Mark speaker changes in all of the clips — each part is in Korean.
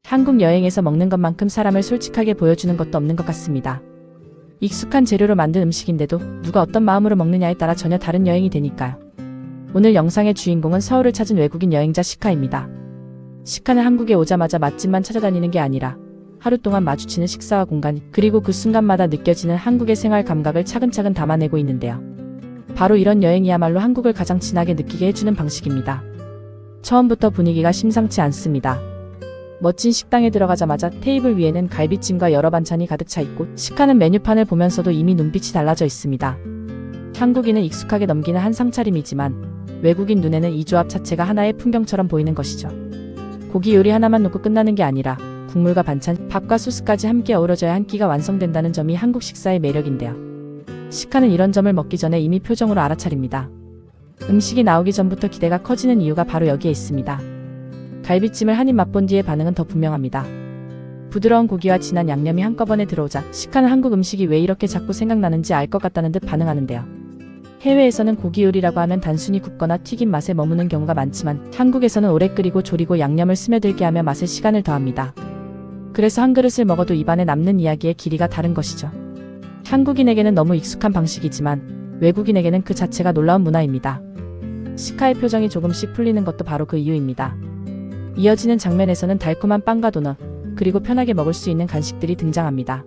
Speaker 1: 한국 여행에서 먹는 것만큼 사람을 솔직하게 보여주는 것도 없는 것 같습니다. 익숙한 재료로 만든 음식인데도 누가 어떤 마음으로 먹느냐에 따라 전혀 다른 여행이 되니까요. 오늘 영상의 주인공은 서울을 찾은 외국인 여행자 시카입니다. 시카는 한국에 오자마자 맛집만 찾아다니는 게 아니라 하루 동안 마주치는 식사와 공간, 그리고 그 순간마다 느껴지는 한국의 생활 감각을 차근차근 담아내고 있는데요. 바로 이런 여행이야말로 한국을 가장 진하게 느끼게 해주는 방식입니다. 처음부터 분위기가 심상치 않습니다. 멋진 식당에 들어가자마자 테이블 위에는 갈비찜과 여러 반찬이 가득 차 있고, 시카는 메뉴판을 보면서도 이미 눈빛이 달라져 있습니다. 한국인은 익숙하게 넘기는 한 상차림이지만 외국인 눈에는 이 조합 자체가 하나의 풍경처럼 보이는 것이죠. 고기 요리 하나만 놓고 끝나는 게 아니라 국물과 반찬, 밥과 소스까지 함께 어우러져야 한 끼가 완성된다는 점이 한국 식사의 매력인데요. 시카는 이런 점을 먹기 전에 이미 표정으로 알아차립니다. 음식이 나오기 전부터 기대가 커지는 이유가 바로 여기에 있습니다. 갈비찜을 한 입 맛본 뒤의 반응은 더 분명합니다. 부드러운 고기와 진한 양념이 한꺼번에 들어오자 시카는 한국 음식이 왜 이렇게 자꾸 생각나는지 알 것 같다는 듯 반응하는데요. 해외에서는 고기 요리라고 하면 단순히 굽거나 튀긴 맛에 머무는 경우가 많지만 한국에서는 오래 끓이고 조리고 양념을 스며들게 하며 맛에 시간을 더합니다. 그래서 한 그릇을 먹어도 입안에 남는 이야기의 길이가 다른 것이죠. 한국인에게는 너무 익숙한 방식이지만 외국인에게는 그 자체가 놀라운 문화입니다. 시카의 표정이 조금씩 풀리는 것도 바로 그 이유입니다. 이어지는 장면에서는 달콤한 빵과 도넛, 그리고 편하게 먹을 수 있는 간식들이 등장합니다.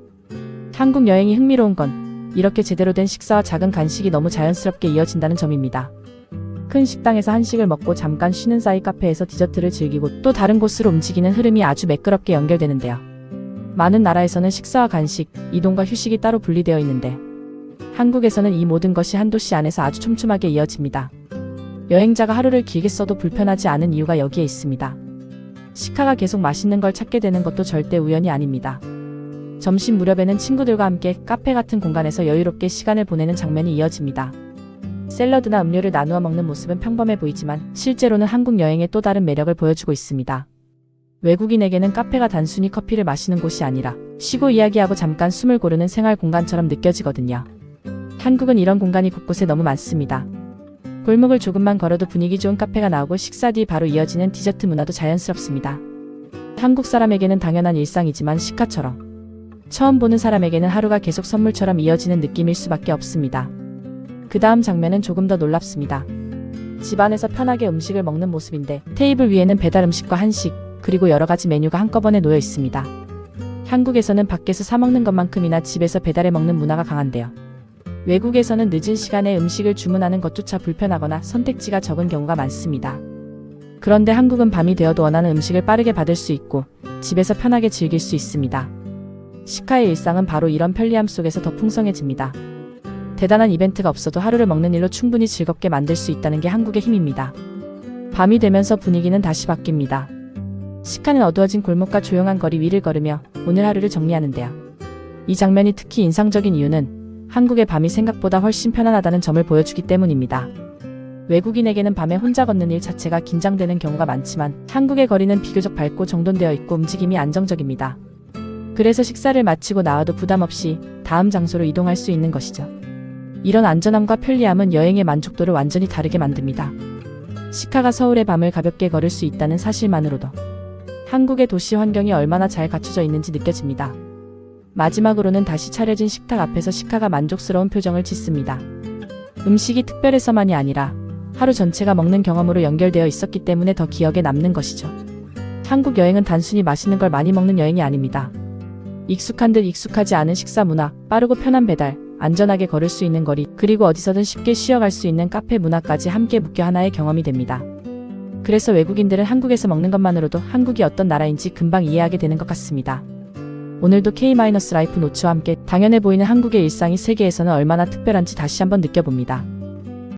Speaker 1: 한국 여행이 흥미로운 건 이렇게 제대로 된 식사와 작은 간식이 너무 자연스럽게 이어진다는 점입니다. 큰 식당에서 한식을 먹고 잠깐 쉬는 사이 카페에서 디저트를 즐기고 또 다른 곳으로 움직이는 흐름이 아주 매끄럽게 연결되는데요. 많은 나라에서는 식사와 간식, 이동과 휴식이 따로 분리되어 있는데 한국에서는 이 모든 것이 한 도시 안에서 아주 촘촘하게 이어집니다. 여행자가 하루를 길게 써도 불편하지 않은 이유가 여기에 있습니다. 시카가 계속 맛있는 걸 찾게 되는 것도 절대 우연이 아닙니다. 점심 무렵에는 친구들과 함께 카페 같은 공간에서 여유롭게 시간을 보내는 장면이 이어집니다. 샐러드나 음료를 나누어 먹는 모습은 평범해 보이지만 실제로는 한국 여행의 또 다른 매력을 보여주고 있습니다. 외국인에게는 카페가 단순히 커피를 마시는 곳이 아니라 쉬고 이야기하고 잠깐 숨을 고르는 생활 공간처럼 느껴지거든요. 한국은 이런 공간이 곳곳에 너무 많습니다. 골목을 조금만 걸어도 분위기 좋은 카페가 나오고 식사 뒤 바로 이어지는 디저트 문화도 자연스럽습니다. 한국 사람에게는 당연한 일상이지만 시카처럼 처음 보는 사람에게는 하루가 계속 선물처럼 이어지는 느낌일 수밖에 없습니다. 그 다음 장면은 조금 더 놀랍습니다. 집안에서 편하게 음식을 먹는 모습인데 테이블 위에는 배달 음식과 한식, 그리고 여러 가지 메뉴가 한꺼번에 놓여 있습니다. 한국에서는 밖에서 사 먹는 것만큼이나 집에서 배달해 먹는 문화가 강한데요. 외국에서는 늦은 시간에 음식을 주문하는 것조차 불편하거나 선택지가 적은 경우가 많습니다. 그런데 한국은 밤이 되어도 원하는 음식을 빠르게 받을 수 있고 집에서 편하게 즐길 수 있습니다. 시카의 일상은 바로 이런 편리함 속에서 더 풍성해집니다. 대단한 이벤트가 없어도 하루를 먹는 일로 충분히 즐겁게 만들 수 있다는 게 한국의 힘입니다. 밤이 되면서 분위기는 다시 바뀝니다. 시카는 어두워진 골목과 조용한 거리 위를 걸으며 오늘 하루를 정리하는데요. 이 장면이 특히 인상적인 이유는 한국의 밤이 생각보다 훨씬 편안하다는 점을 보여주기 때문입니다. 외국인에게는 밤에 혼자 걷는 일 자체가 긴장되는 경우가 많지만 한국의 거리는 비교적 밝고 정돈되어 있고 움직임이 안정적입니다. 그래서 식사를 마치고 나와도 부담 없이 다음 장소로 이동할 수 있는 것이죠. 이런 안전함과 편리함은 여행의 만족도를 완전히 다르게 만듭니다. 시카가 서울의 밤을 가볍게 걸을 수 있다는 사실만으로도 한국의 도시 환경이 얼마나 잘 갖춰져 있는지 느껴집니다. 마지막으로는 다시 차려진 식탁 앞에서 시카가 만족스러운 표정을 짓습니다. 음식이 특별해서만이 아니라 하루 전체가 먹는 경험으로 연결되어 있었기 때문에 더 기억에 남는 것이죠. 한국 여행은 단순히 맛있는 걸 많이 먹는 여행이 아닙니다. 익숙한 듯 익숙하지 않은 식사 문화, 빠르고 편한 배달, 안전하게 걸을 수 있는 거리, 그리고 어디서든 쉽게 쉬어갈 수 있는 카페 문화까지 함께 묶여 하나의 경험이 됩니다. 그래서 외국인들은 한국에서 먹는 것만으로도 한국이 어떤 나라인지 금방 이해하게 되는 것 같습니다. 오늘도 K-라이프 노츠와 함께 당연해 보이는 한국의 일상이 세계에서는 얼마나 특별한지 다시 한번 느껴봅니다.